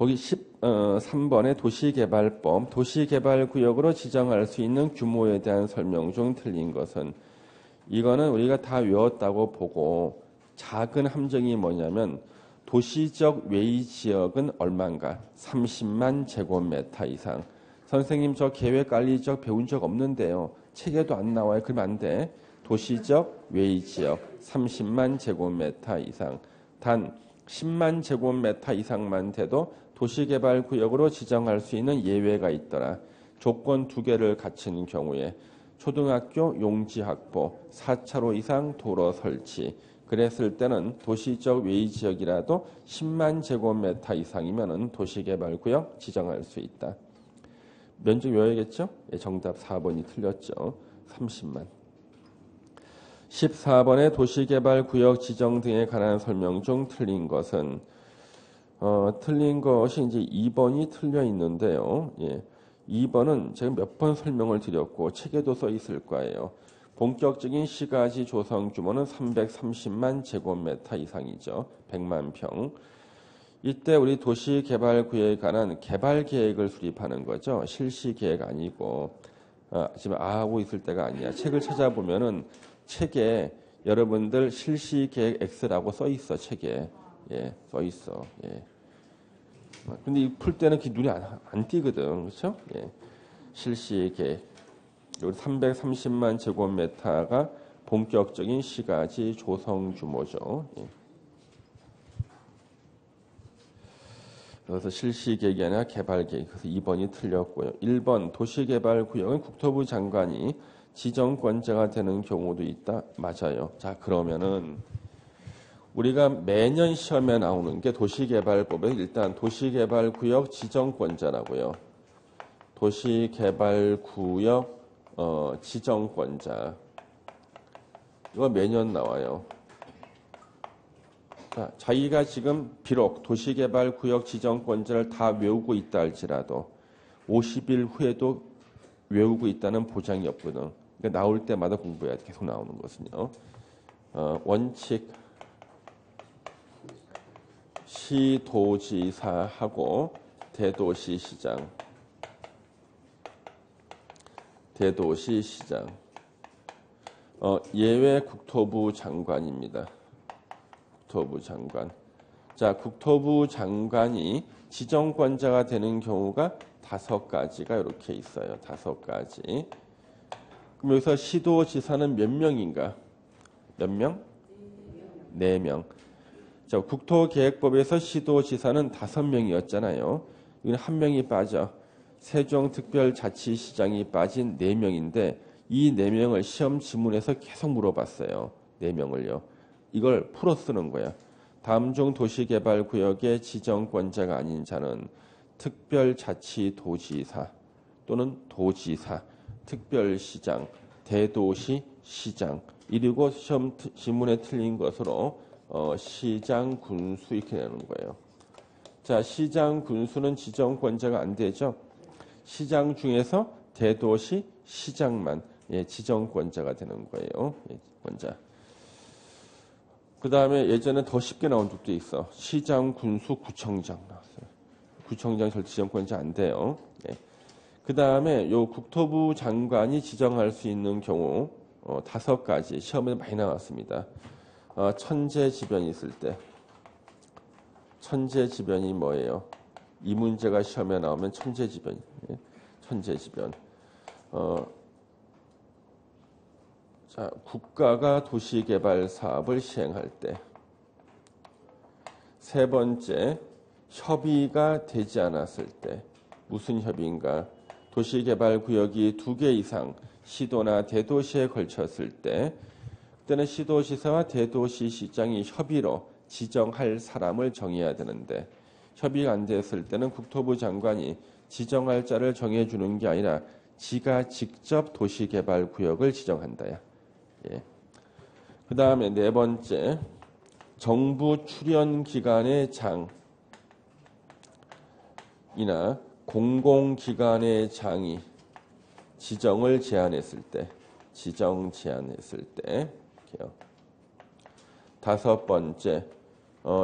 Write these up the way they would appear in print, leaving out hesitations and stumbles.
거기 13번의 도시개발법, 도시개발구역으로 지정할 수 있는 규모에 대한 설명 중 틀린 것은, 이거는 우리가 다 외웠다고 보고 작은 함정이 뭐냐면 도시적 외의지역은 얼마인가? 30만 제곱미터 이상. 선생님 저 계획관리적 배운 적 없는데요. 책에도 안 나와요. 그러면 안 돼. 도시적 외의지역 30만 제곱미터 이상. 단 10만 제곱미터 이상만 돼도 도시개발구역으로 지정할 수 있는 예외가 있더라. 조건 두 개를 갖춘 경우에 초등학교 용지 확보, 4차로 이상 도로 설치. 그랬을 때는 도시적 외의지역이라도 10만 제곱미터 이상이면 도시개발구역 지정할 수 있다. 면적 외워야겠죠? 예, 정답 4번이 틀렸죠. 30만. 14번의 도시개발구역 지정 등에 관한 설명 중 틀린 것은, 틀린 것이 이제 2번이 틀려 있는데요. 예. 2번은 제가 몇 번 설명을 드렸고 책에도 써 있을 거예요. 본격적인 시가지 조성 규모는 330만 제곱미터 이상이죠. 100만 평. 이때 우리 도시개발구역에 관한 개발계획을 수립하는 거죠. 실시계획 아니고, 지금 하고 있을 때가 아니야. 책을 찾아보면은 책에 여러분들 실시계획 X라고 써 있어. 책에. 예, 써 있어. 예. 근데 풀 때는 그 눈이 안 띄거든. 그렇죠? 예. 실시계획. 여기 330만 제곱미터가 본격적인 시가지 조성 규모죠. 예. 그래서 실시계획이 아니라 개발계획. 그래서 2번이 틀렸고요. 1번 도시개발구역은 국토부 장관이 지정권자가 되는 경우도 있다. 맞아요. 자, 그러면은 우리가 매년 시험에 나오는 게 도시개발법에 일단 도시개발구역 지정권자라고요. 도시개발구역 지정권자. 이거 매년 나와요. 자, 자기가 지금 비록 도시개발구역 지정권자를 다 외우고 있다 할지라도 50일 후에도 외우고 있다는 보장이 없거든. 그러니까 나올 때마다 공부해야 돼. 계속 나오는 것은요. 원칙 시도지사하고 대도시시장. 대도시시장. 예외 국토부 장관입니다. 국토부 장관. 자, 국토부 장관이 지정권자가 되는 경우가 5가지가 이렇게 있어요. 5가지. 그럼 여기서 시도지사는 몇 명인가? 몇 명? 4명. 자, 국토계획법에서 시도지사는 5명이었잖아요. 이건 1명이 빠져. 세종특별자치시장이 빠진 4명인데 이 4명을 시험 지문에서 계속 물어봤어요. 4명을요. 이걸 풀어 쓰는 거야. 다음 중 도시개발구역의 지정권자가 아닌 자는 특별자치도지사 또는 도지사, 특별시장, 대도시시장. 이리고 시험 지문에 틀린 것으로 시장, 군수 이렇게 내는 거예요. 자, 시장, 군수는 지정권자가 안 되죠. 시장 중에서 대도시, 시장만 지정권자가 되는 거예요. 권자. 그 다음에 예전에 더 쉽게 나온 적도 있어. 시장, 군수, 구청장 나왔어요. 구청장 절대 지정권자 안 돼요. 그 다음에 요 국토부 장관이 지정할 수 있는 경우 5가지 시험에 많이 나왔습니다. 천재지변이 있을 때. 천재지변이 뭐예요? 이 문제가 시험에 나오면 천재지변. 천재지변. 자, 국가가 도시개발 사업을 시행할 때. 3번째, 협의가 되지 않았을 때. 무슨 협의인가? 도시개발구역이 2개 이상 시도나 대도시에 걸쳤을 때, 그때는 시도지사와 대도시시장이 협의로 지정할 사람을 정해야 되는데, 협의가 안 됐을 때는 국토부 장관이 지정할 자를 정해주는 게 아니라 지가 직접 도시개발구역을 지정한다야. 예. 그 다음에 4번째, 정부 출연기관의 장이나 공공기관의 장이 지정을 제안했을 때, 지정 제안했을 때, 이렇게요. 5번째,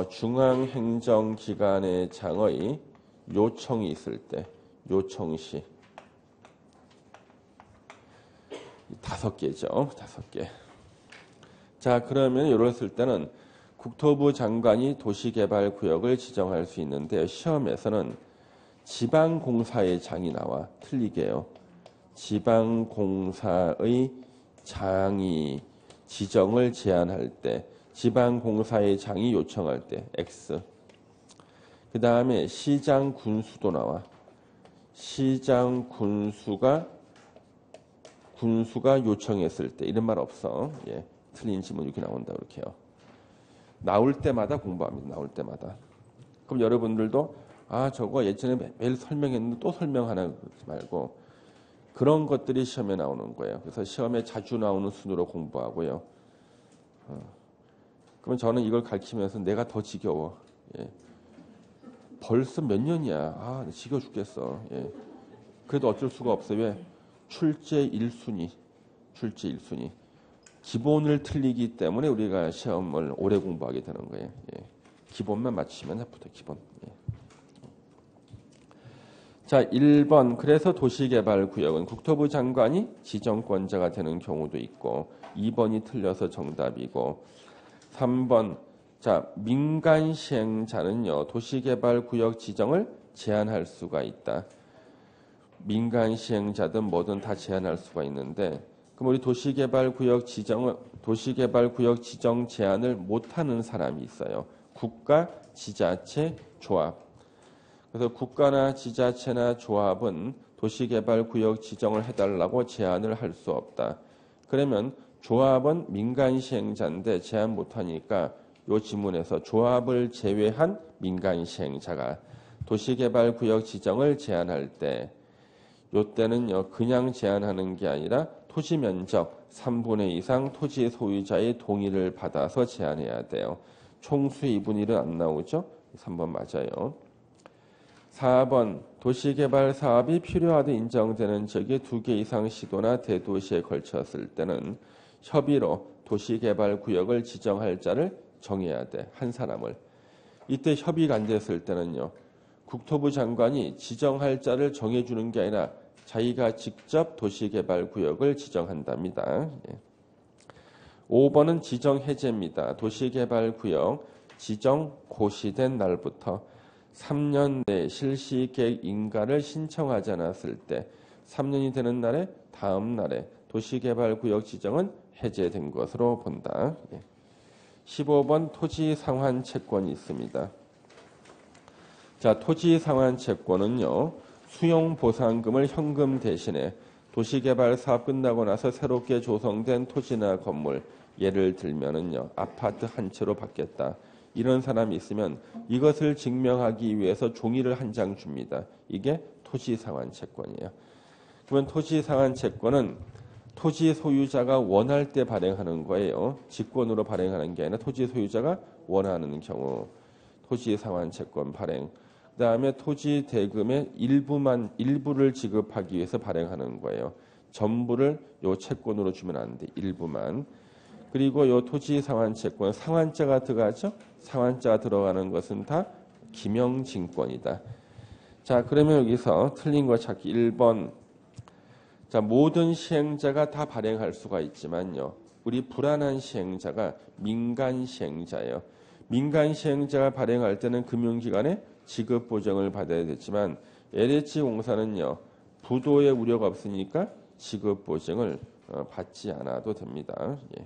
중앙행정기관의 장의 요청이 있을 때, 요청시 5개죠. 5개. 자, 그러면 이랬을 때는 국토부 장관이 도시개발구역을 지정할 수 있는데 시험에서는 지방공사의 장이 나와. 틀리게요. 지방공사의 장이 지정을 제안할 때, 지방공사의 장이 요청할 때 X. 그 다음에 시장 군수도 나와. 시장 군수가 요청했을 때 이런 말 없어. 예, 틀린 지문 이렇게 나온다 그렇게요. 나올 때마다 공부합니다. 나올 때마다. 그럼 여러분들도 저거 예전에 매일 설명했는데 또 설명하나 그러지 말고 그런 것들이 시험에 나오는 거예요. 그래서 시험에 자주 나오는 순으로 공부하고요. 그러면 저는 이걸 가르치면서 내가 더 지겨워. 예. 벌써 몇 년이야. 지겨워 죽겠어. 예. 그래도 어쩔 수가 없어요. 왜? 출제 1순위. 기본을 틀리기 때문에 우리가 시험을 오래 공부하게 되는 거예요. 예. 기본만 맞추시면 합니다. 기본. 예. 자, 1번. 그래서 도시개발구역은 국토부 장관이 지정권자가 되는 경우도 있고 2번이 틀려서 정답이고 3번. 자, 민간 시행자는요. 도시개발구역 지정을 제한할 수가 있다. 민간 시행자든 뭐든 다 제한할 수가 있는데 그럼 우리 도시개발구역 지정 제한을 못하는 사람이 있어요. 국가, 지자체, 조합. 그래서 국가나 지자체나 조합은 도시개발구역 지정을 해달라고 제안을 할 수 없다. 그러면 조합은 민간 시행자인데 제한 못하니까 이 지문에서 조합을 제외한 민간 시행자가 도시개발구역 지정을 제한할 때 이때는요 그냥 제한하는 게 아니라 토지 면적 3분의 2 이상 토지 소유자의 동의를 받아서 제한해야 돼요. 총수 2분의 1은 안 나오죠? 3번 맞아요. 4번 도시개발 사업이 필요하다 인정되는 지역이 2개 이상 시도나 대도시에 걸쳤을 때는 협의로 도시개발구역을 지정할 자를 정해야 돼. 한 사람을. 이때 협의가 안 됐을 때는요. 국토부 장관이 지정할 자를 정해주는 게 아니라 자기가 직접 도시개발구역을 지정한답니다. 5번은 지정해제입니다. 도시개발구역 지정 고시된 날부터 3년 내 실시계획 인가를 신청하지 않았을 때 3년이 되는 날에 다음 날에 도시개발구역 지정은 해제된 것으로 본다. 15번 토지상환 채권이 있습니다. 자, 토지상환 채권은요. 수용보상금을 현금 대신에 도시개발 사업 끝나고 나서 새롭게 조성된 토지나 건물 예를 들면은요. 아파트 한 채로 받겠다. 이런 사람이 있으면 이것을 증명하기 위해서 종이를 한 장 줍니다. 이게 토지상환 채권이에요. 그러면 토지상환 채권은 토지 소유자가 원할 때 발행하는 거예요. 직권으로 발행하는 게 아니라 토지 소유자가 원하는 경우 토지상환 채권 발행. 그다음에 토지 대금의 일부를 지급하기 위해서 발행하는 거예요. 전부를 요 채권으로 주면 안 돼. 일부만. 그리고 요 토지 상환 채권 상환자가 들어가죠. 상환자가 들어가는 것은 다 기명증권이다. 자, 그러면 여기서 틀린 거 찾기 1번. 자, 모든 시행자가 다 발행할 수가 있지만요. 우리 불안한 시행자가 민간 시행자예요. 민간 시행자가 발행할 때는 금융기관에 지급 보증을 받아야 되지만 LH공사는요. 부도의 우려가 없으니까 지급 보증을 받지 않아도 됩니다. 예.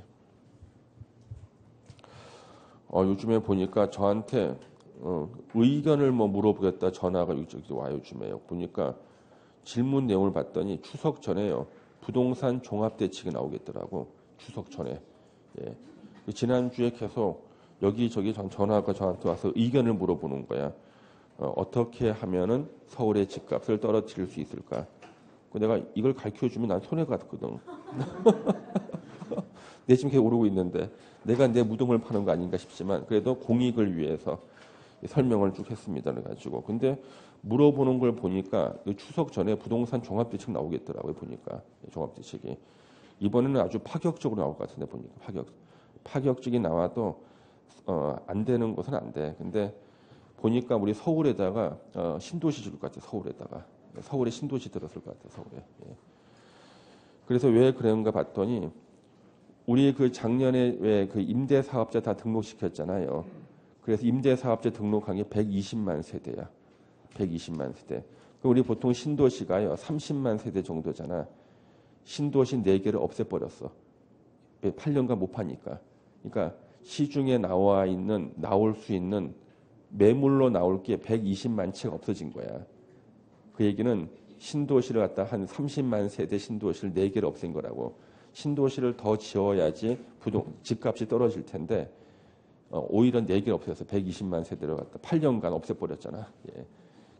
요즘에 보니까 저한테 의견을 물어보겠다 전화가 와요. 요즘에 보니까 질문 내용을 봤더니 추석 전에요. 부동산 종합대책이 나오겠더라고. 추석 전에. 예. 지난주에 계속 여기저기 전화가 저한테 와서 의견을 물어보는 거야. 어떻게 하면은 서울의 집값을 떨어뜨릴 수 있을까? 내가 이걸 가르쳐주면 난 손해가 갔거든. 내 지금 계속 오르고 있는데 내가 내 무덤을 파는 거 아닌가 싶지만 그래도 공익을 위해서 설명을 쭉 했습니다. 그래가지고 근데 물어보는 걸 보니까 추석 전에 부동산 종합대책 나오겠더라고요. 보니까 종합대책이 이번에는 아주 파격적으로 나올 것 같은데 보니까 파격적이 나와도 안 되는 것은 안 돼. 근데 보니까 우리 서울에다가 신도시 줄 것 같아요. 서울에다가. 서울에 신도시 들었을 것 같아요. 서울에. 예. 그래서 왜 그런가 봤더니 우리 그 작년에 왜 그 임대 사업자 다 등록시켰잖아요. 그래서 임대 사업자 등록한 게 120만 세대야. 120만 세대. 우리 보통 신도시가요 30만 세대 정도잖아. 신도시 4개를 없애버렸어. 8년간 못 파니까. 그러니까 시중에 나올 수 있는 매물로 나올 게 120만 채가 없어진 거야. 그 얘기는 신도시를 갖다 한 30만 세대 신도시를 4개를 없앤 거라고. 신도시를 더 지어야지 집값이 떨어질 텐데 오히려 4개를 없애서 120만 세대를 갖다 8년간 없애버렸잖아. 예.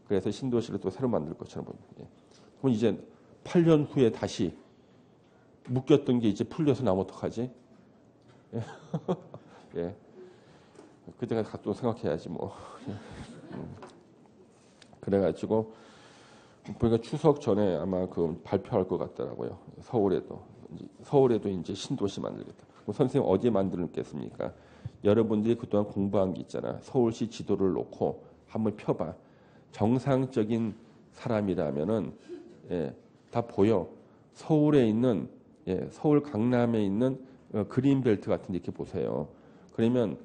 그래서 신도시를 또 새로 만들 것처럼 보입니다. 예. 그럼 이제 8년 후에 다시 묶였던 게 이제 풀려서 나면 어떡하지? 예. 예. 그때가 또 생각해야지 뭐. 그래가지고 보니까 추석 전에 아마 그 발표할 것 같더라고요. 서울에도 이제 신도시 만들겠다. 그럼 선생님 어디에 만들겠습니까? 여러분들이 그동안 공부한 게 있잖아. 서울시 지도를 놓고 한번 펴봐. 정상적인 사람이라면은 예, 다 보여. 서울에 있는 서울 강남에 있는 그린벨트 같은 데 이렇게 보세요. 그러면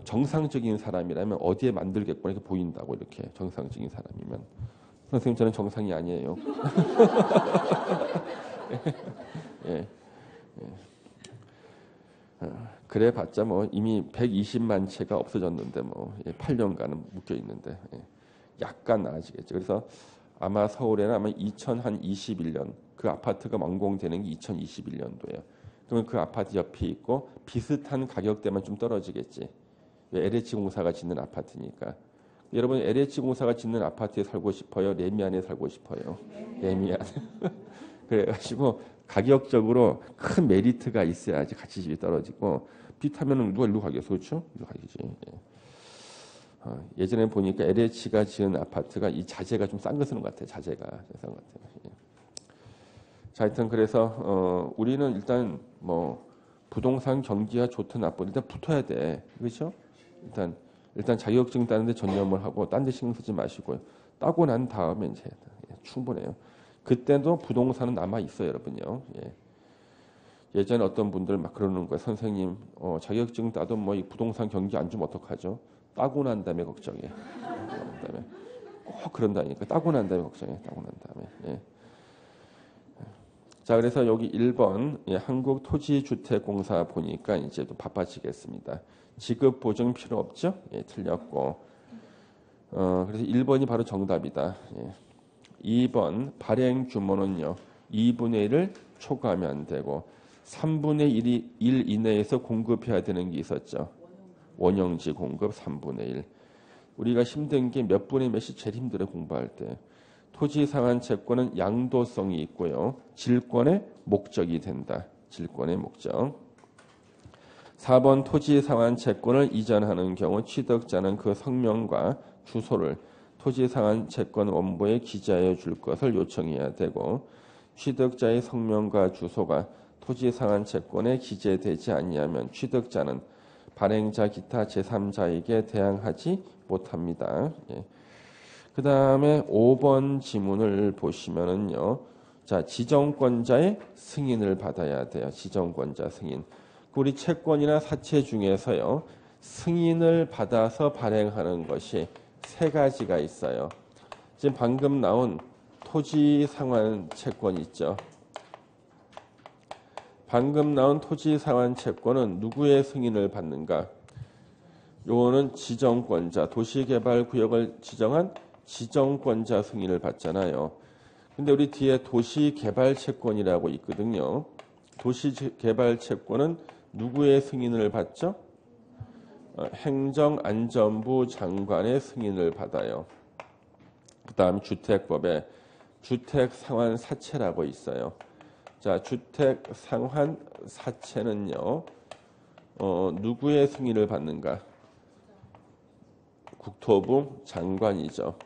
정상적인 사람이라면 어디에 만들겠구나 이렇게 보인다고. 이렇게 정상적인 사람이면. 선생님 저는 정상이 아니에요. 예. 그래 봤자 뭐 이미 120만 채가 없어졌는데 뭐 8년간은 묶여 있는데 약간 나아지겠죠. 그래서 아마 서울에는 아마 2021년 그 아파트가 완공되는 게 2021년도예요. 그러면 그 아파트 옆에 있고 비슷한 가격대만 좀 떨어지겠지. LH공사가 짓는 아파트니까. 여러분 LH공사가 짓는 아파트에 살고 싶어요? 레미안에 살고 싶어요? 레미안. 그래가지고 가격적으로 큰 메리트가 있어야지 같이 집이 떨어지고 비타면은 누가 일로 가겠어, 그렇죠? 일로 가겠지. 예전에 보니까 LH가 지은 아파트가 이 자재가 좀 싼 거 쓰는 것 같아요. 자재가 싼 것 같아요. 예. 자, 하여튼 그래서 우리는 일단 뭐 부동산 경기가 좋든 나쁘든 일단 붙어야 돼, 그렇죠? 일단 자격증 따는데 전념을 하고 딴 데 신경 쓰지 마시고요. 따고 난 다음에 이제 충분해요. 그때도 부동산은 남아 있어요, 여러분요. 예전에 어떤 분들 막 그러는 거예요. 선생님, 자격증 따도 뭐 이 부동산 경기 안 주면 어떡하죠? 따고 난 다음에 걱정해. 그다음에 꼭 그런다니까. 따고 난 다음에 걱정해. 따고 난 다음에. 예. 자, 그래서 여기 1번 한국토지주택공사 보니까 이제 또 바빠지겠습니다. 지급 보증 필요 없죠? 틀렸고. 그래서 1번이 바로 정답이다. 2번 발행 규모는요. 2분의 1을 초과하면 안 되고 3분의 1 이내에서 공급해야 되는 게 있었죠. 원형지 공급 3분의 1. 우리가 힘든 게 몇 분의 몇이 제일 힘들어 공부할 때. 토지 상환 채권은 양도성이 있고요. 질권의 목적이 된다. 질권의 목적. 4번 토지 상환 채권을 이전하는 경우 취득자는 그 성명과 주소를 토지 상환 채권 원부에 기재하여 줄 것을 요청해야 되고 취득자의 성명과 주소가 토지 상환 채권에 기재되지 아니하면 취득자는 발행자 기타 제3자에게 대항하지 못합니다. 그 다음에 5번 지문을 보시면은요. 자, 지정권자의 승인을 받아야 돼요. 지정권자 승인. 우리 채권이나 사채 중에서요. 승인을 받아서 발행하는 것이 3가지가 있어요. 지금 방금 나온 토지 상환 채권 있죠. 방금 나온 토지 상환 채권은 누구의 승인을 받는가? 요거는 지정권자, 도시개발구역을 지정한 지정권자 승인을 받잖아요. 근데 우리 뒤에 도시개발채권이라고 있거든요. 도시개발채권은 누구의 승인을 받죠? 행정안전부 장관의 승인을 받아요. 그 다음 주택법에 주택상환사채라고 있어요. 자, 주택상환사채는요. 누구의 승인을 받는가? 국토부 장관이죠.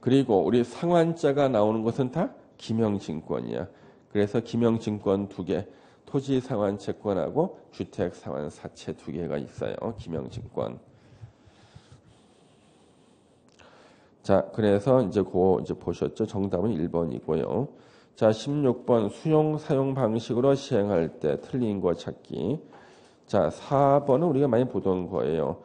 그리고 우리 상환자가 나오는 것은 다 기명증권이야. 그래서 기명증권 2개, 토지상환채권하고 주택상환사채 2개가 있어요. 기명증권. 자, 그래서 이제 그거 이제 보셨죠? 정답은 1번이고요. 자, 16번 수용 사용 방식으로 시행할 때 틀린 거 찾기. 자, 4번은 우리가 많이 보던 거예요.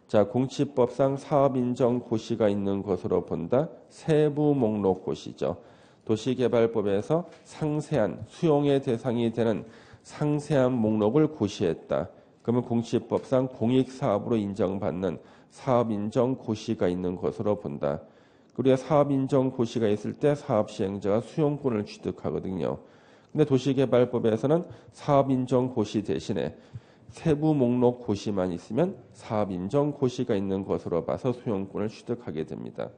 자, 공시법상 사업인정 고시가 있는 것으로 본다. 세부 목록 고시죠. 도시개발법에서 상세한 수용의 대상이 되는 상세한 목록을 고시했다. 그러면 공시법상 공익사업으로 인정받는 사업인정 고시가 있는 것으로 본다. 우리가 사업인정 고시가 있을 때 사업시행자가 수용권을 취득하거든요. 근데 도시개발법에서는 사업인정 고시 대신에 세부 목록 고시만 있으면 사업인정 고시가 있는 것으로 봐서 수용권을 취득하게 됩니다.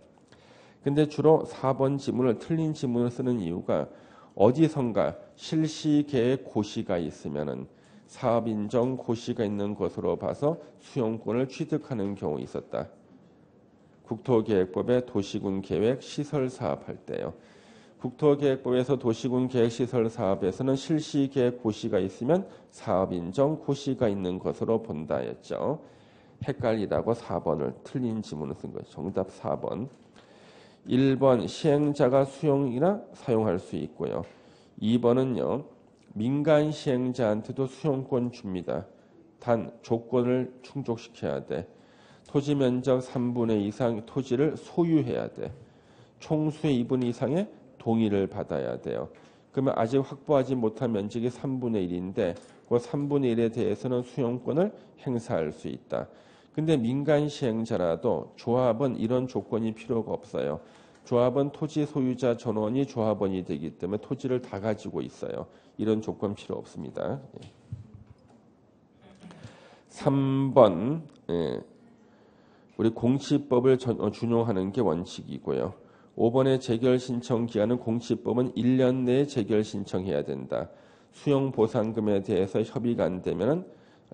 근데 주로 4번 지문을 틀린 지문을 쓰는 이유가 어디선가 실시계획 고시가 있으면은 사업인정 고시가 있는 것으로 봐서 수용권을 취득하는 경우 있었다. 국토계획법의 도시군 계획 시설 사업할 때요. 국토계획법에서 도시군 계획 시설 사업에서는 실시계획 고시가 있으면 사업인정 고시가 있는 것으로 본다였죠. 헷갈리다고 4번을 틀린 지문을 쓴 거죠. 정답 4번. 1번 시행자가 수용이나 사용할 수 있고요. 2번은요. 민간 시행자한테도 수용권 줍니다. 단 조건을 충족시켜야 돼. 토지 면적 3분의 2 이상 토지를 소유해야 돼. 총수의 2분 이상의 동의를 받아야 돼요. 그러면 아직 확보하지 못한 면적이 3분의 1인데 그 3분의 1에 대해서는 수용권을 행사할 수 있다. 근데 민간 시행자라도 조합은 이런 조건이 필요가 없어요. 조합은 토지 소유자 전원이 조합원이 되기 때문에 토지를 다 가지고 있어요. 이런 조건 필요 없습니다. 3번 우리 공시법을 준용하는 게 원칙이고요. 5번의 재결 신청 기한은 공시법은 1년 내에 재결 신청해야 된다. 수용 보상금에 대해서 협의가 안 되면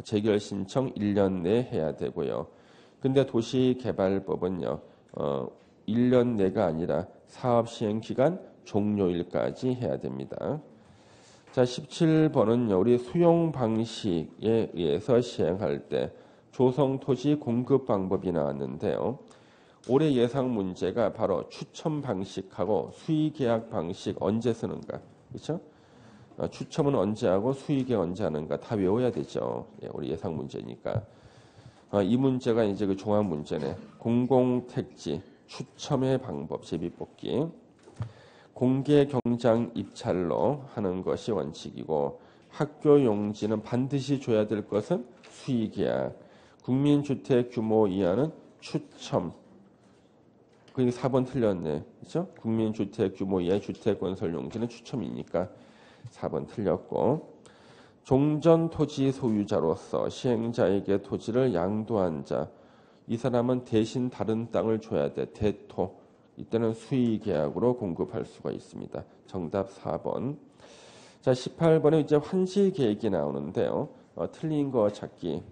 재결 신청 1년 내에 해야 되고요. 근데 도시개발법은요. 1년 내가 아니라 사업 시행 기간 종료일까지 해야 됩니다. 자, 17번은요. 우리 수용 방식에 의해서 시행할 때 조성 토지 공급 방법이 나왔는데요. 올해 예상 문제가 바로 추첨 방식하고 수의 계약 방식 언제 쓰는가, 그렇죠? 추첨은 언제 하고 수의 계약 언제 하는가 다 외워야 되죠. 예, 우리 예상 문제니까. 이 문제가 이제 그 종합 문제네. 공공택지 추첨의 방법 제비뽑기. 공개 경장 입찰로 하는 것이 원칙이고 학교 용지는 반드시 줘야 될 것은 수의 계약. 국민주택 규모 이하는 추첨. 그러니까 4번 틀렸네. 그렇죠? 국민주택 규모 이하의 주택건설 용지는 추첨이니까 4번 틀렸고 종전 토지 소유자로서 시행자에게 토지를 양도한 자. 이 사람은 대신 다른 땅을 줘야 돼. 대토. 이때는 수의 계약으로 공급할 수가 있습니다. 정답 4번. 자, 18번에 이제 환지 계획이 나오는데요. 틀린 거 찾기.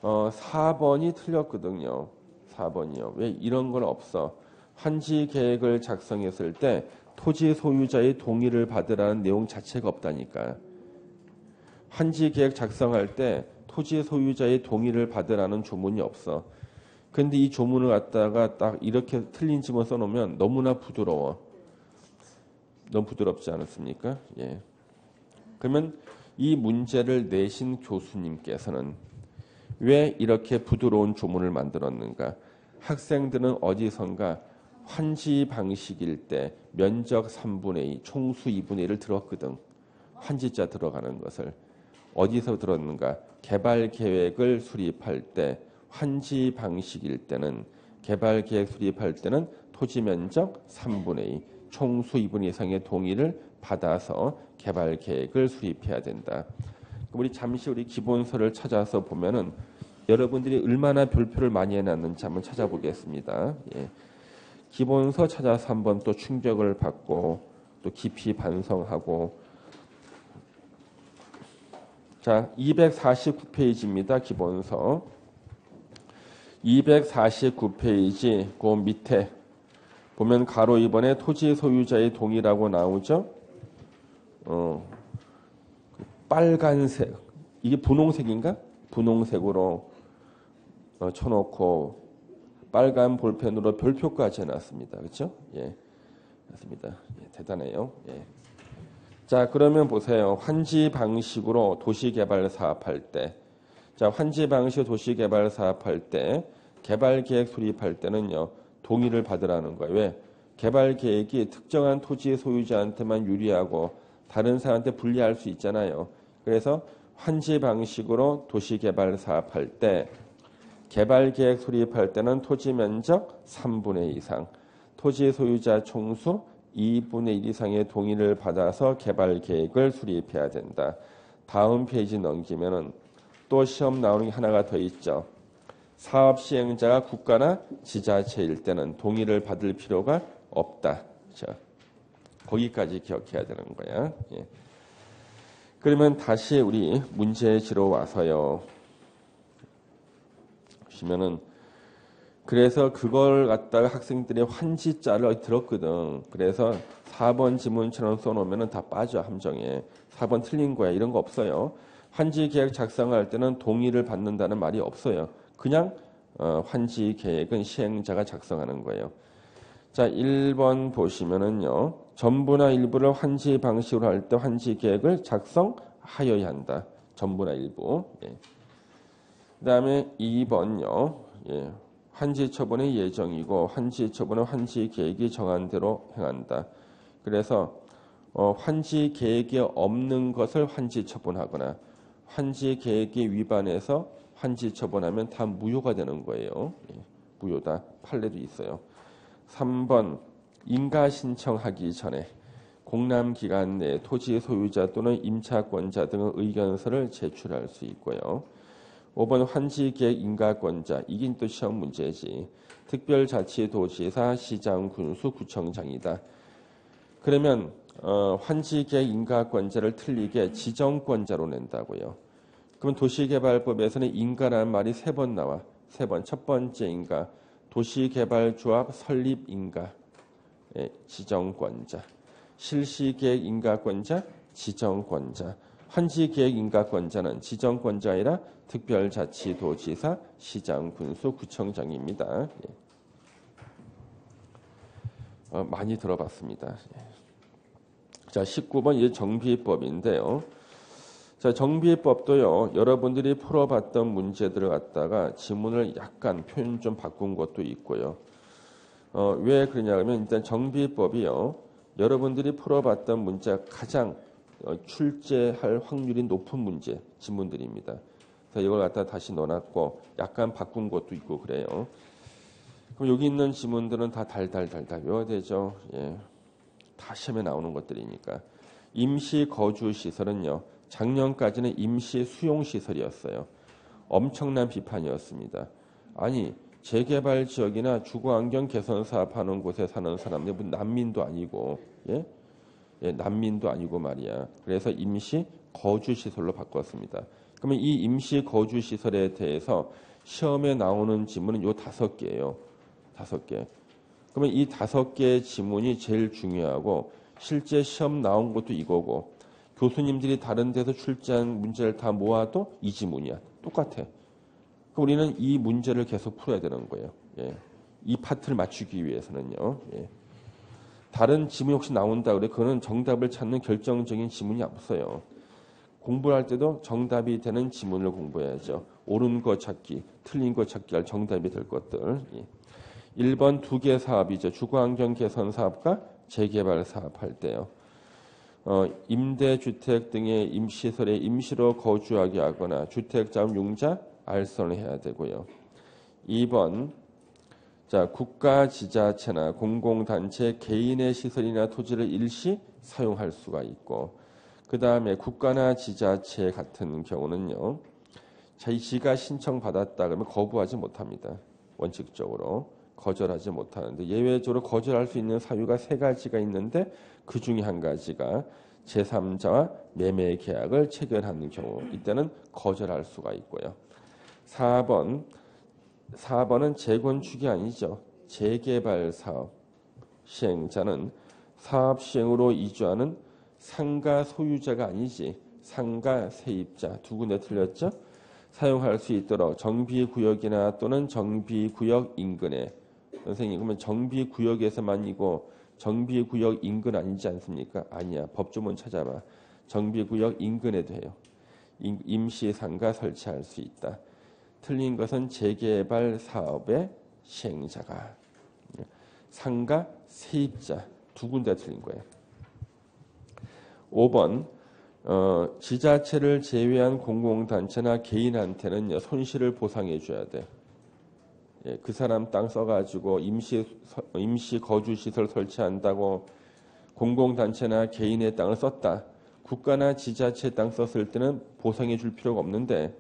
4번이 틀렸거든요. 4번이요. 왜 이런 건 없어? 환지 계획을 작성했을 때 토지 소유자의 동의를 받으라는 내용 자체가 없다니까. 환지 계획 작성할 때 토지 소유자의 동의를 받으라는 조문이 없어. 근데 이 조문을 갖다가 딱 이렇게 틀린 지문 써놓으면 너무나 부드러워. 너무 부드럽지 않습니까? 예. 그러면 이 문제를 내신 교수님께서는 왜 이렇게 부드러운 조문을 만들었는가? 학생들은 어디선가 환지 방식일 때 면적 3분의 2, 총수 2분의 1을 들었거든. 환지자 들어가는 것을. 어디서 들었는가? 개발 계획을 수립할 때 환지 방식일 때는 개발 계획 수립할 때는 토지 면적 3분의 2, 총수 2분의 2 이상의 동의를 받아서 개발 계획을 수립해야 된다. 우리 잠시 우리 기본서를 찾아서 보면은 여러분들이 얼마나 별표를 많이 해놨는지 한번 찾아보겠습니다. 예. 기본서 찾아서 한번 또 충격을 받고 또 깊이 반성하고. 자, 249페이지입니다. 기본서. 249페이지 그 밑에 보면 가로 2번에 토지 소유자의 동의라고 나오죠. 빨간색, 이게 분홍색인가? 분홍색으로 쳐놓고 빨간 볼펜으로 별표까지 해놨습니다. 그렇죠? 예, 맞습니다. 예, 대단해요. 예. 자, 그러면 보세요. 환지 방식으로 도시개발 사업할 때, 자, 환지 방식 도시개발 사업할 때 개발 계획 수립할 때는요, 동의를 받으라는 거예요. 왜? 개발 계획이 특정한 토지 소유자한테만 유리하고 다른 사람한테 불리할 수 있잖아요. 그래서 환지 방식으로 도시개발 사업할 때 개발 계획 수립할 때는 토지 면적 3분의 2 이상, 토지 소유자 총수 2분의 1 이상의 동의를 받아서 개발 계획을 수립해야 된다. 다음 페이지 넘기면은 또 시험 나오는 게 하나가 더 있죠. 사업 시행자가 국가나 지자체일 때는 동의를 받을 필요가 없다. 자, 거기까지 기억해야 되는 거야. 예. 그러면 다시 우리 문제지로 와서요. 보시면은 그래서 그걸 갖다가 학생들이 환지자를 들었거든. 그래서 4번 지문처럼 써놓으면 다 빠져 함정에. 4번 틀린 거야. 이런 거 없어요. 환지 계획 작성할 때는 동의를 받는다는 말이 없어요. 그냥 환지 계획은 시행자가 작성하는 거예요. 자, 1번 보시면은요. 전부나 일부를 환지 방식으로 할 때 환지 계획을 작성하여야 한다. 전부나 일부. 예. 그다음에 2번요. 예. 환지 처분의 예정이고 환지 처분은 환지 계획이 정한 대로 행한다. 그래서 환지 계획이 없는 것을 환지 처분하거나 환지 계획이 위반해서 환지 처분하면 다 무효가 되는 거예요. 예. 무효다. 판례도 있어요. 3번 인가 신청하기 전에 공람 기간 내에 토지 소유자 또는 임차권자 등의 의견서를 제출할 수 있고요. 5번 환지계획 인가권자, 이긴 또 시험 문제지. 특별자치도지사, 시장, 군수, 구청장이다. 그러면 환지계획 인가권자를 틀리게 지정권자로 낸다고요. 그럼 도시개발법에서는 인가라는 말이 3번 나와. 3번. 첫 번째 인가, 도시개발조합 설립 인가, 예, 지정권자. 실시계획 인가권자, 지정권자. 환지계획 인가권자는 지정권자 아니라 특별자치도지사, 시장, 군수, 구청장입니다. 예. 많이 들어봤습니다. 예. 자, 19번 이제 정비법인데요. 자, 정비법도요. 여러분들이 풀어봤던 문제들을 갖다가 지문을 약간 표현 좀 바꾼 것도 있고요. 왜 그러냐면 일단 정비법이요. 여러분들이 풀어봤던 문제가 가장 출제할 확률이 높은 문제 지문들입니다. 그래서 이걸 갖다 다시 넣어놨고 약간 바꾼 것도 있고 그래요. 그럼 여기 있는 지문들은 다 달달달달 외워야 되죠. 예. 다 시험에 나오는 것들이니까. 임시 거주 시설은요. 작년까지는 임시 수용 시설이었어요. 엄청난 비판이었습니다. 아니 재개발 지역이나 주거환경 개선 사업하는 곳에 사는 사람들 무슨 난민도 아니고 예? 예, 난민도 아니고 말이야. 그래서 임시 거주 시설로 바꿨습니다. 그러면 이 임시 거주 시설에 대해서 시험에 나오는 지문은 요 5개예요. 5개. 그러면 이 5개의 지문이 제일 중요하고 실제 시험 나온 것도 이거고 교수님들이 다른 데서 출제한 문제를 다 모아도 이 지문이야. 똑같아. 그럼 우리는 이 문제를 계속 풀어야 되는 거예요. 예. 이 파트를 맞추기 위해서는요. 예. 다른 지문이 혹시 나온다 그래 그거는 정답을 찾는 결정적인 지문이 없어요. 공부할 때도 정답이 되는 지문을 공부해야죠. 옳은 거 찾기, 틀린 거 찾기 할 정답이 될 것들. 1번 2개 사업이죠. 주거환경 개선 사업과 재개발 사업할 때요. 임대주택 등의 임시시설에 임시로 거주하게 하거나 주택자금 융자 알선을 해야 되고요. 2번 자, 국가 지자체나 공공단체 개인의 시설이나 토지를 일시 사용할 수가 있고 그 다음에 국가나 지자체 같은 경우는요. 지가 신청받았다 그러면 거부하지 못합니다. 원칙적으로 거절하지 못하는데 예외적으로 거절할 수 있는 사유가 3가지가 있는데 그 중에 한 가지가 제3자와 매매 계약을 체결하는 경우 이때는 거절할 수가 있고요. 4번은 재건축이 아니죠. 재개발 사업 시행자는 사업 시행으로 이주하는 상가 소유자가 아니지 상가 세입자. 2 군데 틀렸죠. 사용할 수 있도록 정비구역이나 또는 정비구역 인근에. 선생님, 그러면 정비구역에서만이고 정비구역 인근 아니지 않습니까? 아니야. 법조문 찾아봐. 정비구역 인근에도 해요. 임시상가 설치할 수 있다. 틀린 것은 재개발 사업의 시행자가. 상가, 세입자 두 군데 틀린 거예요. 5번 지자체를 제외한 공공단체나 개인한테는 손실을 보상해 줘야 돼. 예, 그 사람 땅 써가지고 임시 거주시설 설치한다고 공공단체나 개인의 땅을 썼다. 국가나 지자체 땅 썼을 때는 보상해 줄 필요가 없는데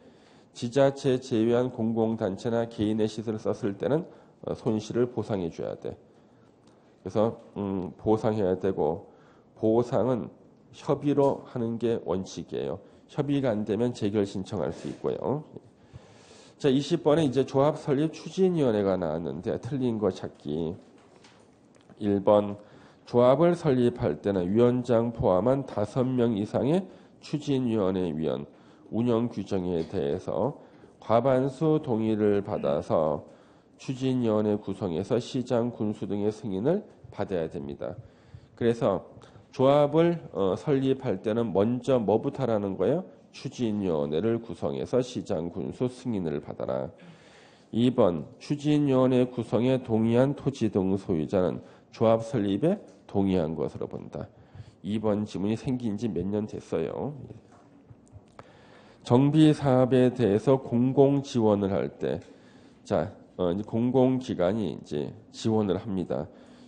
지자체 제외한 공공단체나 개인의 시설을 썼을 때는 손실을 보상해 줘야 돼. 그래서 보상해야 되고 보상은 협의로 하는 게 원칙이에요. 협의가 안 되면 재결 신청할 수 있고요. 자, 20번에 이제 조합 설립 추진위원회가 나왔는데 틀린 거 찾기. 1번 조합을 설립할 때는 위원장 포함한 5명 이상의 추진위원회 위원 운영 규정에 대해서 과반수 동의를 받아서 추진위원회 구성에서 시장, 군수 등의 승인을 받아야 됩니다. 그래서 조합을 설립할 때는 먼저 뭐부터 하라는 거예요? 추진위원회를 구성해서 시장, 군수 승인을 받아라. 2번 추진위원회 구성에 동의한 토지 등 소유자는 조합 설립에 동의한 것으로 본다. 2번 지문이 생긴 지 몇 년 됐어요. 정비 사업에 대해서 공공 지원을 할 때, 자, 공공기관이 이제 지원을 합니다.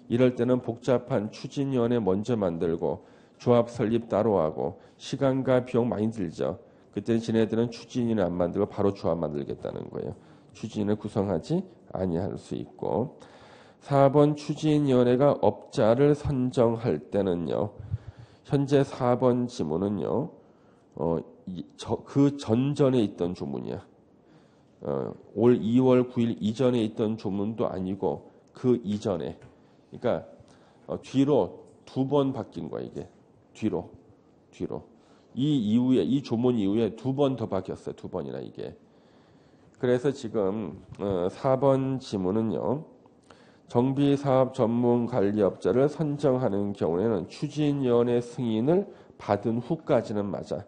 이럴 때는 복잡한 추진위원회 먼저 만들고 조합 설립 따로 하고 시간과 비용 많이 들죠. 그때는 지네들은 추진위원회 안 만들고 바로 조합 만들겠다는 거예요. 추진위원회 구성하지 아니할 수 있고. 4번 추진위원회가 업자를 선정할 때는요. 현재 4번 지문은요. 그 전전에 있던 조문이야. 올 2월 9일 이전에 있던 조문도 아니고 그 이전에. 그러니까 뒤로 2번 바뀐 거야 이게. 뒤로. 이 이후에 이 조문 이후에 2번 더 바뀌었어요. 2번이나 이게. 그래서 지금 4번 지문은요. 정비사업 전문관리업자를 선정하는 경우에는 추진위원회 승인을 받은 후까지는 맞아.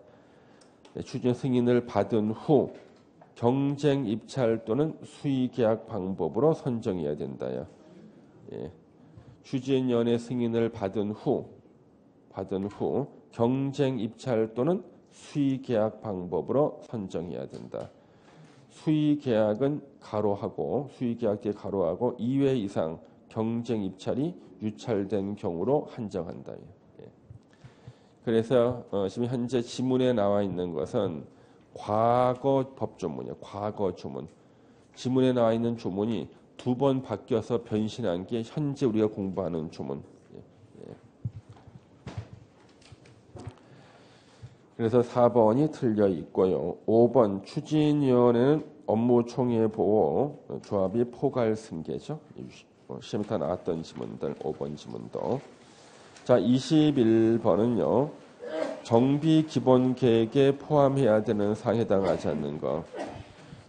추진 승인을 받은 후 경쟁 입찰 또는 수의 계약 방법으로 선정해야 된다요. 예. 추진위원회 승인을 받은 후 경쟁 입찰 또는 수의 계약 방법으로 선정해야 된다. 수의 계약은 가로하고 수의 계약 뒤에 가로하고 2회 이상 경쟁 입찰이 유찰된 경우로 한정한다. 예. 그래서 지금 현재 지문에 나와 있는 것은 과거 법조문이에요. 과거 조문. 지문에 나와 있는 조문이 2번 바뀌어서 변신한 게 현재 우리가 공부하는 조문. 예. 그래서 4번이 틀려 있고요. 5번 추진위원회는 업무 총회 보호 조합이 포괄 승계죠. 시험에 다 나왔던 지문들 5번 지문도. 자 21번은요. 정비 기본 계획에 포함해야 되는 사항에 해당하지 않는 거.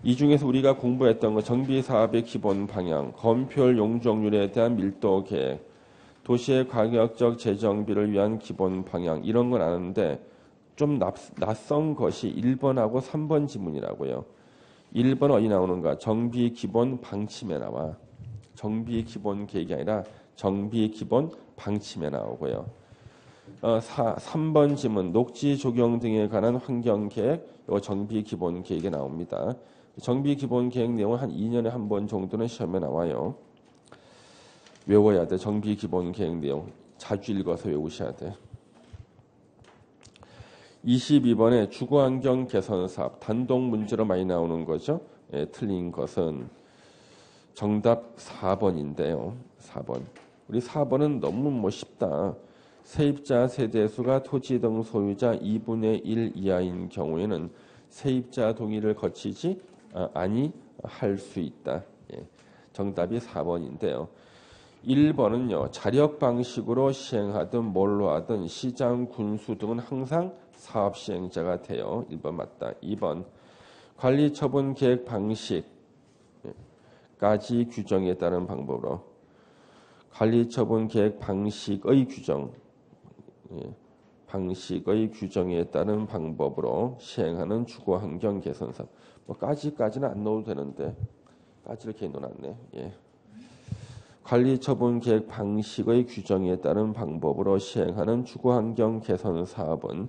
이 중에서 우리가 공부했던 거 정비 사업의 기본 방향, 건폐율 용적률에 대한 밀도 계획, 도시의 가격적 재정비를 위한 기본 방향 이런 건 아는데 좀 낯선 것이 1번하고 3번 지문이라고요. 1번 어디 나오는가? 정비 기본 방침에 나와. 정비 기본 계획이 아니라 정비 기본 방침에 나오고요. 3번 지문 녹지 조경 등에 관한 환경 계획, 이거 정비 기본 계획에 나옵니다. 정비 기본 계획 내용은 한 2년에 한 번 정도는 시험에 나와요. 외워야 돼. 정비 기본 계획 내용 자주 읽어서 외우셔야 돼. 22번에 주거환경 개선 사업 단독 문제로 많이 나오는 거죠. 예, 틀린 것은 정답 4번인데요. 4번. 우리 4번은 너무 쉽다. 세입자 세대수가 토지 등 소유자 2분의 1 이하인 경우에는 세입자 동의를 거치지 아니할 수 있다. 예, 정답이 4번인데요. 1번은요. 자력 방식으로 시행하든 뭘로 하든 시장, 군수 등은 항상 사업 시행자가 돼요. 1번 맞다. 2번 관리 처분 계획 방식까지 규정에 따른 방법으로 관리 처분 계획 방식의 규정, 방식의 규정에 따른 방법으로 시행하는 주거 환경 개선 사업. 뭐 까지는 안 넣어도 되는데 까지를 이렇게 넣어놨네. 예. 관리 처분 계획 방식의 규정에 따른 방법으로 시행하는 주거 환경 개선 사업은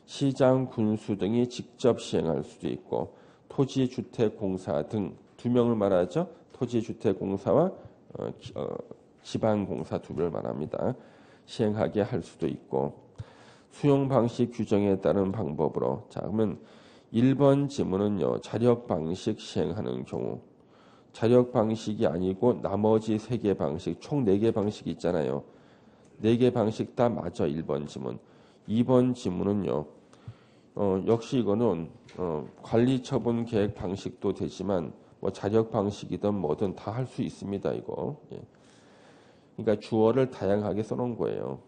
시장, 군수 등이 직접 시행할 수도 있고 토지주택공사 등 두 명을 말하죠. 토지주택공사와 지방공사 두 명을 말합니다. 시행하게 할 수도 있고 수용 방식 규정에 따른 방법으로 자 그러면 1번 지문은요. 자력 방식 시행하는 경우 자력 방식이 아니고 나머지 3개 방식 총 4개 방식이 있잖아요. 4개 방식 다 맞아 1번 지문. 2번 지문은요. 역시 이거는 관리 처분 계획 방식도 되지만 뭐 자력 방식이든 뭐든 다 할 수 있습니다. 이거. 예. 그러니까 주어를 다양하게 써놓은 거예요.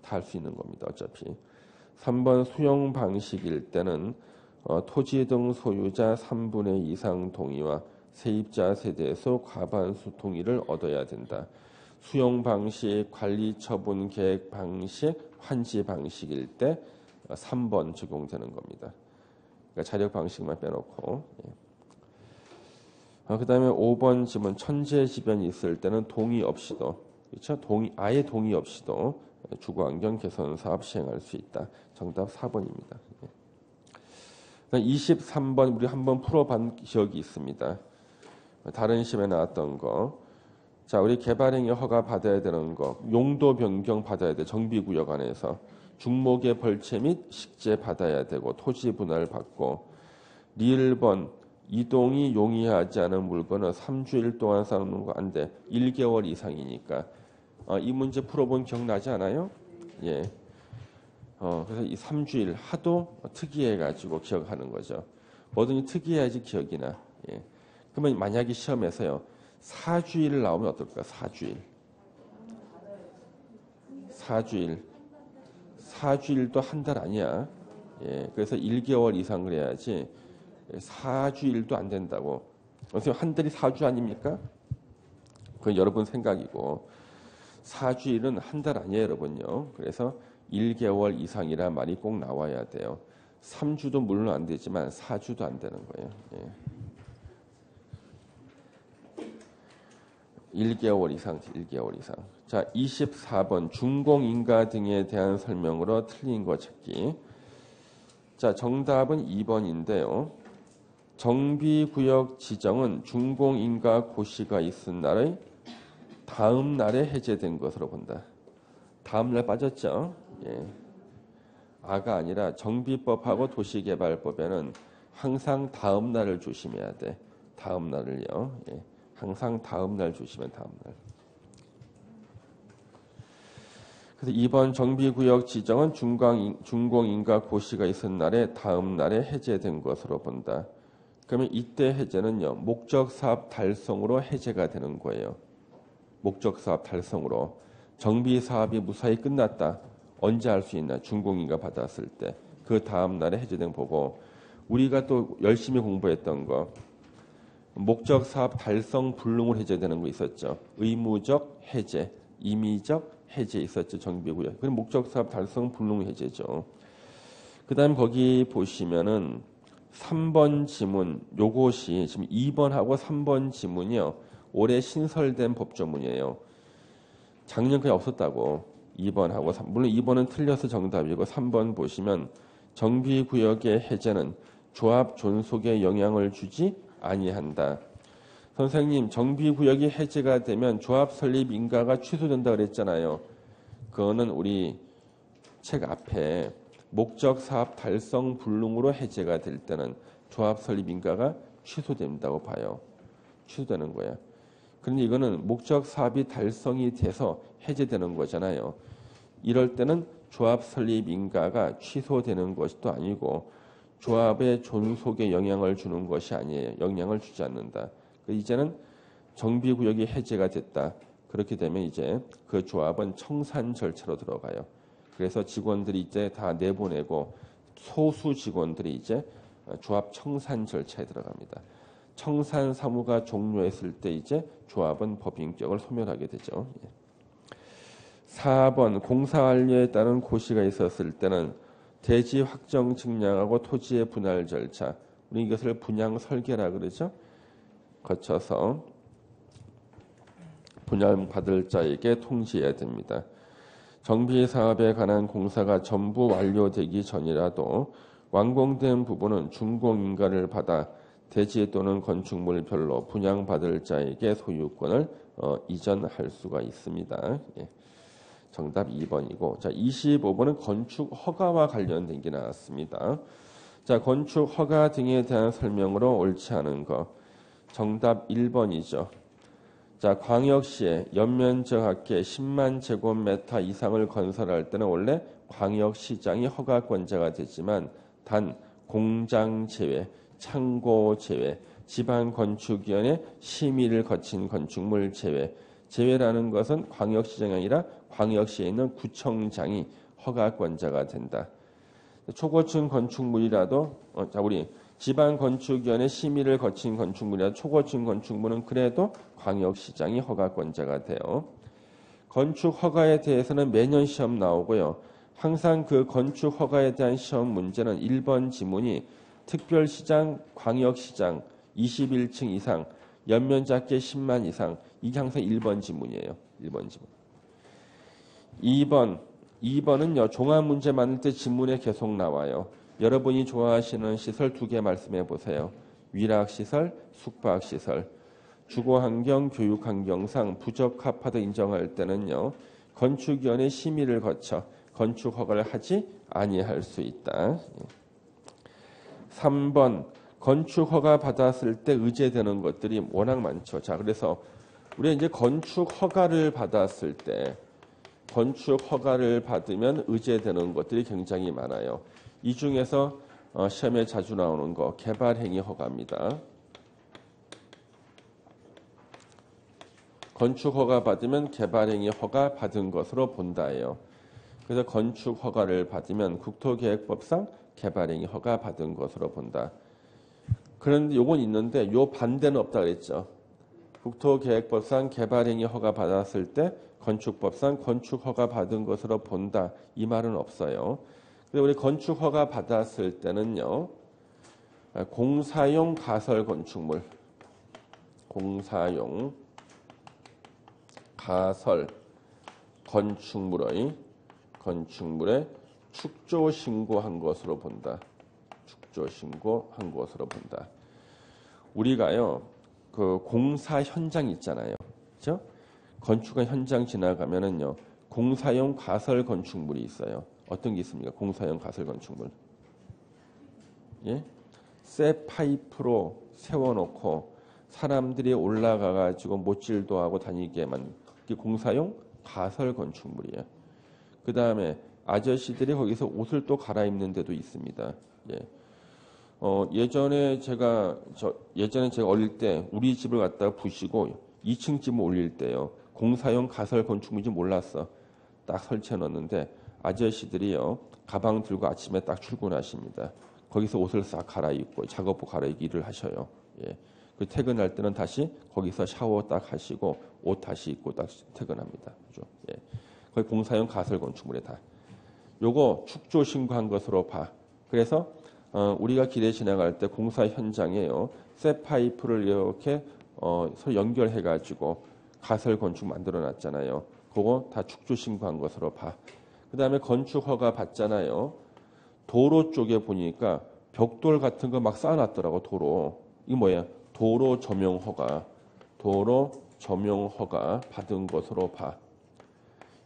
다 할 수 있는 겁니다. 어차피. 3번 수용 방식일 때는 토지 등 소유자 3분의 2 이상 동의와 세입자 세대에서 과반수 동의를 얻어야 된다. 수용 방식, 관리 처분 계획 방식, 환지 방식일 때 3번 적용되는 겁니다. 그러니까 자력 방식만 빼놓고. 예. 그 다음에 5번 지문 천재지변이 있을 때는 동의 없이도 그렇죠? 아예 동의 없이도 주거환경 개선 사업 시행할 수 있다. 정답 4번입니다. 23번 우리 한번 풀어본 기억이 있습니다. 다른 시험에 나왔던 거. 자, 우리 개발행위 허가 받아야 되는 거. 용도 변경 받아야 돼. 정비구역 안에서. 중목의 벌채 및 식재 받아야 되고 토지 분할 받고 리을번 이동이 용이하지 않은 물건은 3주일 동안 쌓는 거 안 돼. 1개월 이상이니까. 이 문제 풀어본 기억나지 않아요? 예. 그래서 이 3주일 하도 특이해가지고 기억하는 거죠. 뭐든지 특이해야지 기억이 나. 예. 그러면 만약에 시험에서요. 4주일 나오면 어떨까? 4주일도 한 달 아니야. 예. 그래서 1개월 이상 그래야지 4주일도 안 된다고. 선생님 한 달이 4주 아닙니까? 그건 여러분 생각이고 4주일은 한 달 아니에요, 여러분요. 그래서 1개월 이상이란 말이 꼭 나와야 돼요. 3주도 물론 안 되지만 4주도 안 되는 거예요. 예. 1개월 이상. 자, 24번 준공인가 등에 대한 설명으로 틀린 거 찾기. 자, 정답은 2번인데요. 정비구역 지정은 준공인가 고시가 있은 날의 다음 날에 해제된 것으로 본다. 다음 날 빠졌죠? 예. 아가 아니라 정비법하고 도시개발법에는 항상 다음 날을 조심해야 돼. 다음 날을요. 예. 항상 다음 날 조심해. 다음 날. 그래서 2번 정비구역 지정은 준공인가 고시가 있은 날에 다음 날에 해제된 것으로 본다. 그러면 이때 해제는요. 목적사업 달성으로 해제가 되는 거예요. 목적사업 달성으로. 정비사업이 무사히 끝났다. 언제 할 수 있나? 준공인가 받았을 때. 그 다음 날에 해제된 보고 우리가 또 열심히 공부했던 거 목적사업 달성 불능으로 해제되는 거 있었죠. 의무적 해제, 임의적 해제 있었죠. 정비구역. 그럼 목적사업 달성 불능 해제죠. 그 다음 거기 보시면은 3번 지문 요것이 지금 2번하고 3번 지문이요. 올해 신설된 법조문이에요. 작년까지 없었다고. 2번하고 3. 물론 2번은 틀려서 정답이고 3번 보시면 정비구역의 해제는 조합 존속에 영향을 주지 아니한다. 선생님 정비구역이 해제가 되면 조합 설립 인가가 취소된다 그랬잖아요. 그거는 우리 책 앞에 목적 사업 달성 불능으로 해제가 될 때는 조합 설립 인가가 취소된다고 봐요. 취소되는 거야. 그런데 이거는 목적 사업이 달성이 돼서 해제되는 거잖아요. 이럴 때는 조합 설립 인가가 취소되는 것도 아니고 조합의 존속에 영향을 주는 것이 아니에요. 영향을 주지 않는다. 이제는 정비구역이 해제가 됐다. 그렇게 되면 이제 그 조합은 청산 절차로 들어가요. 그래서 직원들이 이제 다 내보내고 소수 직원들이 이제 조합 청산 절차에 들어갑니다. 청산 사무가 종료했을 때 이제 조합은 법인격을 소멸하게 되죠. 4번 공사 완료에 따른 고시가 있었을 때는 대지 확정 측량하고 토지의 분할 절차, 우리 이것을 분양 설계라 그러죠. 거쳐서 분양받을 자에게 통지해야 됩니다. 정비 사업에 관한 공사가 전부 완료되기 전이라도 완공된 부분은 준공인가를 받아 대지 또는 건축물별로 분양받을 자에게 소유권을 이전할 수가 있습니다. 예. 정답 2번이고, 자 25번은 건축 허가와 관련된 게 나왔습니다. 자 건축 허가 등에 대한 설명으로 옳지 않은 거. 정답 1번이죠. 자 광역시에 연면적 합계 10만 제곱미터 이상을 건설할 때는 원래 광역시장이 허가권자가 되지만 단 공장 제외, 창고 제외, 지방건축위원회 심의를 거친 건축물 제외, 제외라는 것은 광역시장이 아니라 광역시에 있는 구청장이 허가권자가 된다. 초고층 건축물이라도 자 우리 지방건축위원회 심의를 거친 건축물이라도 초고층 건축물은 그래도 광역시장이 허가권자가 돼요. 건축 허가에 대해서는 매년 시험 나오고요. 항상 그 건축 허가에 대한 시험 문제는 1번 지문이 특별시장, 광역시장 21층 이상, 연면적계 10만 이상, 이게 항상 1번 지문이에요. 1번 지문. 2번은요. 종합 문제 만들 때 지문에 계속 나와요. 여러분이 좋아하시는 시설 2개 말씀해 보세요. 위락시설, 숙박시설. 주거환경, 교육환경상 부적합하다 인정할 때는요. 건축위원회 심의를 거쳐 건축 허가를 하지 아니할 수 있다. 3번 건축 허가 받았을 때 의제되는 것들이 워낙 많죠. 자, 그래서 우리가 이제 건축 허가를 받았을 때 건축 허가를 받으면 의제되는 것들이 굉장히 많아요. 이 중에서 시험에 자주 나오는 거 개발행위 허가입니다. 건축 허가 받으면 개발행위 허가 받은 것으로 본다예요. 그래서 건축 허가를 받으면 국토계획법상 개발행위 허가 받은 것으로 본다. 그런데 요건 있는데 요 반대는 없다 그랬죠. 국토계획법상 개발행위 허가 받았을 때 건축법상 건축 허가 받은 것으로 본다. 이 말은 없어요. 근데 우리 건축 허가 받았을 때는요. 공사용 가설 건축물, 공사용 가설 건축물의 축조 신고한 것으로 본다. 축조 신고한 것으로 본다. 우리가요, 그 공사 현장 있잖아요. 그죠? 건축한 현장 지나가면은요, 공사용 가설 건축물이 있어요. 어떤 게 있습니까? 공사용 가설 건축물. 예? 쇠 파이프로 세워놓고 사람들이 올라가가지고 못질도 하고 다니게만. 그게 공사용 가설 건축물이에요. 그 다음에 아저씨들이 거기서 옷을 또 갈아입는 데도 있습니다. 예. 예전에 제가 어릴 때 우리 집을 갖다가 부시고 2층 집을 올릴 때요. 공사용 가설 건축물인지 몰랐어. 딱 설치해 놨는데 아저씨들이요. 가방 들고 아침에 딱 출근하십니다. 거기서 옷을 싹 갈아입고 작업복 갈아입고 일을 하셔요. 예. 그 퇴근할 때는 다시 거기서 샤워 딱 하시고 옷 다시 입고 딱 퇴근합니다. 그죠? 예. 거기 공사용 가설 건축물에 다. 요거 축조 신고한 것으로 봐. 그래서 우리가 길에 지나갈 때 공사 현장에요. 쇠 파이프를 이렇게 서로 연결해 가지고 가설 건축 만들어 놨잖아요. 그거 다 축조 신고한 것으로 봐. 그다음에 건축 허가 받잖아요. 도로 쪽에 보니까 벽돌 같은 거 막 쌓아 놨더라고. 도로. 이거 뭐야? 도로 조명 허가. 도로 조명 허가 받은 것으로 봐.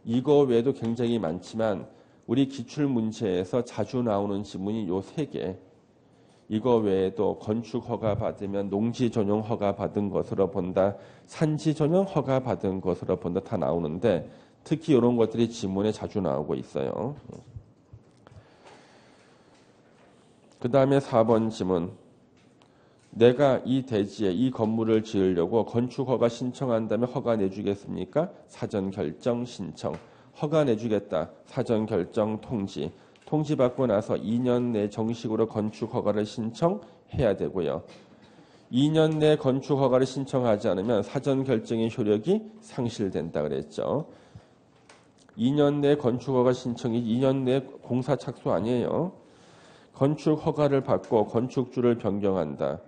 이거 외에도 굉장히 많지만 우리 기출 문제에서 자주 나오는 지문이 요 3개. 이거 외에도 건축 허가 받으면 농지 전용 허가 받은 것으로 본다. 산지 전용 허가 받은 것으로 본다. 다 나오는데 특히 이런 것들이 지문에 자주 나오고 있어요. 그 다음에 4번 지문. 내가 이 대지에 이 건물을 지으려고 건축 허가 신청한다면 허가 내주겠습니까? 사전 결정 신청. 허가 내주겠다. 사전 결정 통지 통지받고 나서 2년 내 정식으로 건축 허가를 신청해야 되고요. 2년 내 건축 허가를 신청하지 않으면 사전 결정의 효력이 상실된다 그랬죠. 2년 내 건축 허가 신청이 2년 내 공사 착수 아니에요. 건축 허가를 받고 건축주를 변경한다.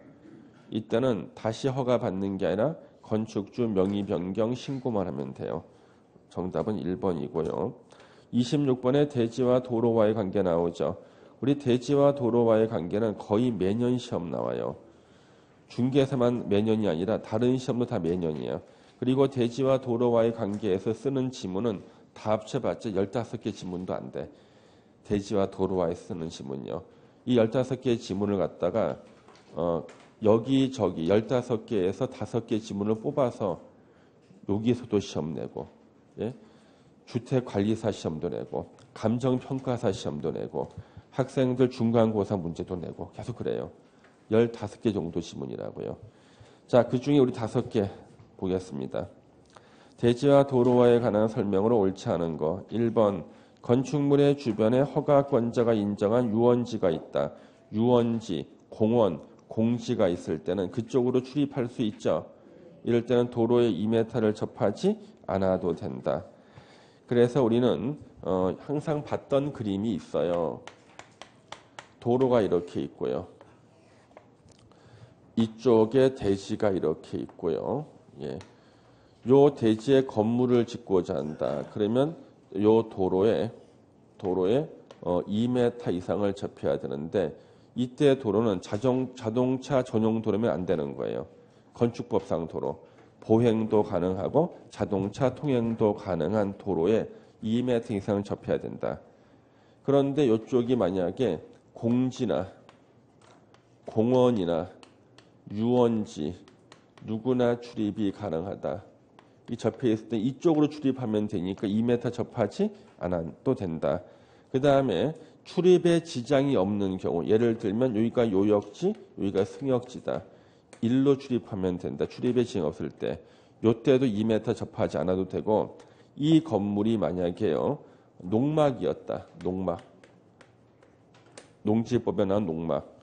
이때는 다시 허가 받는 게 아니라 건축주 명의 변경 신고만 하면 돼요. 정답은 1번이고요. 26번에 대지와 도로와의 관계 나오죠. 우리 대지와 도로와의 관계는 거의 매년 시험 나와요. 중개사만 매년이 아니라 다른 시험도 다 매년이에요. 그리고 대지와 도로와의 관계에서 쓰는 지문은 다 합쳐봤자 15개 지문도 안 돼. 대지와 도로와에 쓰는 지문요. 이 15개의 지문을 갖다가 여기저기 15개에서 5개 지문을 뽑아서 여기서도 시험 내고, 예? 주택관리사 시험도 내고, 감정평가사 시험도 내고, 학생들 중간고사 문제도 내고 계속 그래요. 15개 정도 지문이라고요. 자, 그 중에 우리 5개 보겠습니다. 대지와 도로와에 관한 설명으로 옳지 않은 거. 1번, 건축물의 주변에 허가권자가 인정한 유원지가 있다. 유원지, 공원, 공지가 있을 때는 그쪽으로 출입할 수 있죠. 이럴 때는 도로에 2m를 접하지 않아도 된다. 그래서 우리는 항상 봤던 그림이 있어요. 도로가 이렇게 있고요. 이쪽에 대지가 이렇게 있고요. 예. 요 대지에 건물을 짓고자 한다. 그러면 요 도로에 2m 이상을 접해야 되는데 이때 도로는 자동차 전용 도로면 안 되는 거예요. 건축법상 도로. 보행도 가능하고 자동차 통행도 가능한 도로에 2m 이상을 접해야 된다. 그런데 이쪽이 만약에 공지나 공원이나 유원지 누구나 출입이 가능하다. 이 접해 있을 때 이쪽으로 출입하면 되니까 2m 접하지 않아도 된다. 그 다음에 출입에 지장이 없는 경우, 예를 들면 여기가 요역지, 여기가 승역지다. 일로 출입하면 된다. 출입에 지장 없을 때. 요때도 2m 접하지 않아도 되고, 이 건물이 만약에요, 농막이었다. 농막. 농지법에 나온 농막.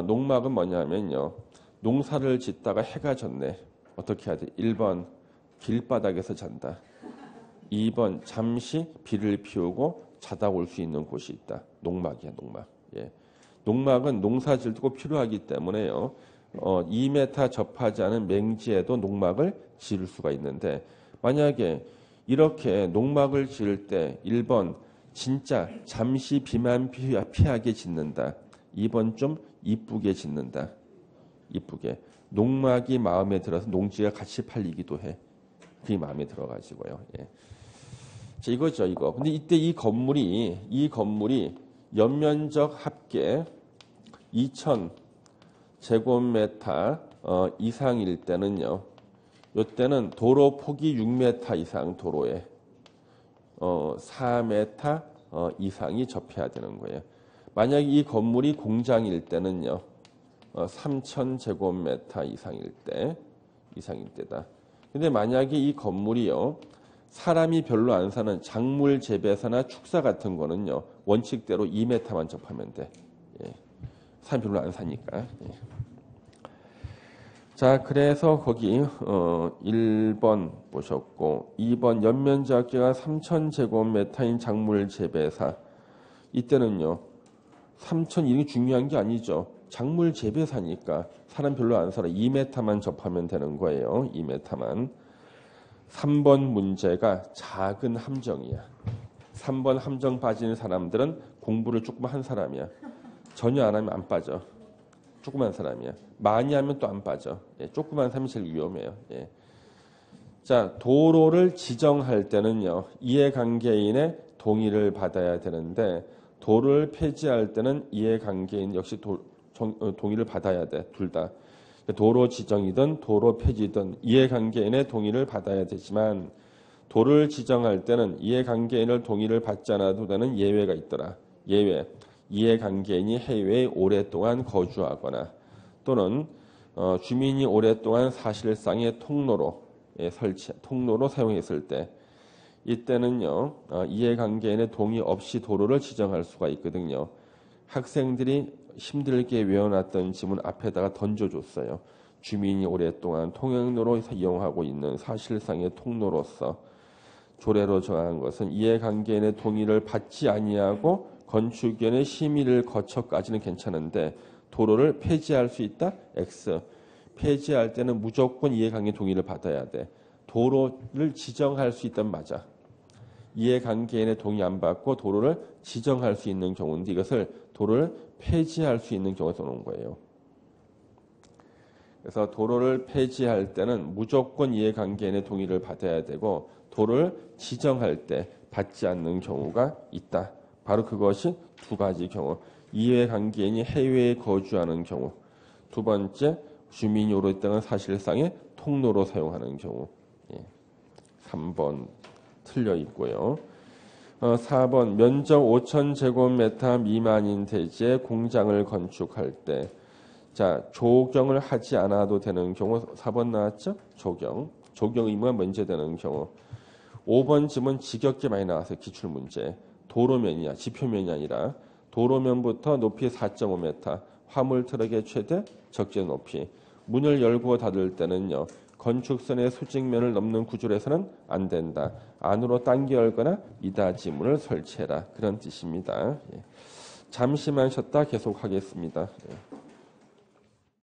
농막은 뭐냐면요, 농사를 짓다가 해가 졌네. 어떻게 해야 돼? 1번, 길바닥에서 잔다. 2번, 잠시 비를 피우고 자다 올 수 있는 곳이 있다. 농막이야, 농막. 예. 농막은 농사 짓고 필요하기 때문에요. 2m 접하지 않은 맹지에도 농막을 지을 수가 있는데, 만약에 이렇게 농막을 지을 때 1번, 진짜 잠시 비만 피하게 짓는다. 2번, 좀 이쁘게 짓는다. 이쁘게. 농막이 마음에 들어서 농지가 같이 팔리기도 해. 그게 마음에 들어가지고요. 예. 자, 이거죠, 이거. 근데 이때 이 건물이 연면적 합계 2,000제곱미터 이상일 때는요. 요때는 도로 폭이 6m 이상 도로에 4m 이상이 접해야 되는 거예요. 만약에 이 건물이 공장일 때는요. 3,000제곱미터 이상일 때다. 근데 만약에 이 건물이요, 사람이 별로 안 사는 작물 재배사나 축사 같은 거는요, 원칙대로 2m만 접하면 돼. 예. 사람이 별로 안 사니까. 예. 자, 그래서 거기 1번 보셨고, 2번 연면적지가 3,000제곱미터인 작물 재배사. 이때는요, 3,000 이게 중요한 게 아니죠. 작물 재배사니까 사람 별로 안 살아. 2m만 접하면 되는 거예요. 2m만. 3번 문제가 작은 함정이야. 3번 함정 빠지는 사람들은 공부를 조금 한 사람이야. 전혀 안 하면 안 빠져. 조그만 사람이야. 많이 하면 또 안 빠져. 예, 조그만 사람이 제일 위험해요. 예. 자, 도로를 지정할 때는요, 이해관계인의 동의를 받아야 되는데, 도로를 폐지할 때는 이해관계인 역시 동의를 받아야 돼. 둘 다. 도로 지정이든 도로 폐지든 이해관계인의 동의를 받아야 되지만, 도로를 지정할 때는 이해관계인을 동의를 받지 않아도 되는 예외가 있더라. 예외. 이해관계인이 해외에 오랫동안 거주하거나 또는 주민이 오랫동안 사실상의 통로로 사용했을 때, 이때는요, 이해관계인의 동의 없이 도로를 지정할 수가 있거든요. 학생들이 힘들게 외워놨던 지문 앞에다가 던져줬어요. 주민이 오랫동안 통행로로 이용하고 있는 사실상의 통로로서 조례로 정한 것은 이해관계인의 동의를 받지 아니하고 건축위원회 심의를 거쳐까지는 괜찮은데 도로를 폐지할 수 있다? X. 폐지할 때는 무조건 이해관계 동의를 받아야 돼. 도로를 지정할 수 있단 맞아. 이해관계인의 동의 안 받고 도로를 지정할 수 있는 경우인데 이것을 도로를 폐지할 수 있는 경우에 써놓은 거예요. 그래서 도로를 폐지할 때는 무조건 이해관계인의 동의를 받아야 되고 도로를 지정할 때 받지 않는 경우가 있다. 바로 그것이 두 가지 경우. 이해관계인이 해외에 거주하는 경우. 두 번째, 주민이 오랫동안 사실상의 통로로 사용하는 경우. 3번 틀려 있고요. 4번 면적 5,000제곱미터 미만인 대지에 공장을 건축할 때 자, 조경을 하지 않아도 되는 경우 4번 나왔죠? 조경 의무가 면제되는 경우. 5번 지문 지겹게 많이 나왔어요. 기출문제. 도로면이야. 지표면이 아니라 도로면부터 높이 4.5m, 화물 트럭의 최대 적재 높이. 문을 열고 닫을 때는요. 건축선의 수직면을 넘는 구조에서는 안 된다. 안으로 당겨 열거나 이다지문을 설치해라. 그런 뜻입니다. 잠시만 쉬었다 계속하겠습니다.